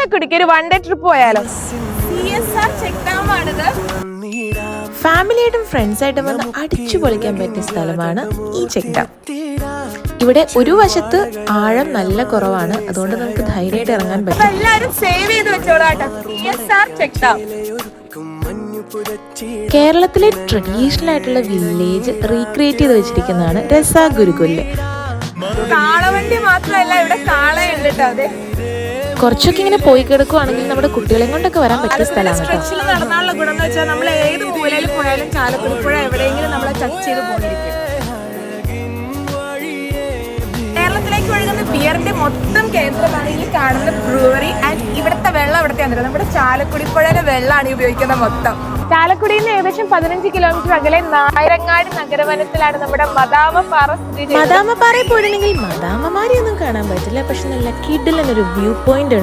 ചാലക്കുടിക്ക് ഒരു one day trip പോയാലോ? CSR check dam ആണിത്. ഫാമിലിയായിട്ടും ഫ്രണ്ട്സായിട്ടും വന്ന് അടിച്ചു പൊളിക്കാൻ പറ്റിയ സ്ഥലമാണ് ഈ ചെക്ക് ഡാം. ഇവിടെ ഒരു വശത്ത് ആഴം നല്ല കുറവാണ്, അതുകൊണ്ട് നമുക്ക് ധൈര്യമായിട്ട് ഇറങ്ങാൻ പറ്റും. എല്ലാരും സേവ് ചെയ്ത് വെച്ചോളാട്ടോ. CSR ചെക്ക് ഡാം കേരളത്തിലെ ട്രഡീഷണൽ ആയിട്ടുള്ള വില്ലേജ് റീക്രിയേറ്റ് ചെയ്ത് വെച്ചിരിക്കുന്നതാണ് രസാ ഗുരുകുല്ല്. കാളവണ്ടി മാത്രമല്ല, ഇവിടെ കാളയുണ്ട് കേട്ടോ. അതെ, കുറച്ചൊക്കെ ഇങ്ങനെ പോയി കിടക്കുവാണെങ്കിൽ നമ്മുടെ കുട്ടികളെയും കൊണ്ടൊക്കെ വരാൻ പറ്റിയ സ്ഥലമാണ് കേട്ടോ. സ്ട്രെച്ചിൽ നടന്നാലുള്ള ഗുണം എന്ന് വെച്ചാൽ നമ്മൾ ഏത് മൂലയിൽ പോയാലും ചാലക്കുടി പുഴ എവിടെയെങ്കിലും നമ്മളെ ടച്ച് ചെയ്ത് പോയിരിക്കും. കേരളത്തിലേക്ക് ഒഴുകുന്ന ബിയറിന്റെ മൊത്തം കേന്ദ്രമാണ് ഈ കാണുന്ന ബ്രൂവറി. ആൻഡ് ഇവിടുത്തെ വെള്ളം ഇവിടുത്തെ നമ്മുടെ ചാലക്കുടി പുഴയിലെ വെള്ളമാണ് ഈ ഉപയോഗിക്കുന്നത് മൊത്തം. ചാലക്കുടിയിൽ നിന്ന് ഏകദേശം 15 കിലോമീറ്റർ അകലെ നായരങ്ങാടി നഗരവനത്തിലാണ് നമ്മുടെ മദാമപ്പാറ സ്ഥിതി ചെയ്യുന്നത്. മദാമപ്പാറയിൽ പോയിട്ടുണ്ടെങ്കിൽ മദാമ്മമാരെ ഒന്നും കാണാൻ പറ്റില്ല, പക്ഷെ നല്ല കിടിലൻ ഒരു വ്യൂ പോയിന്റ്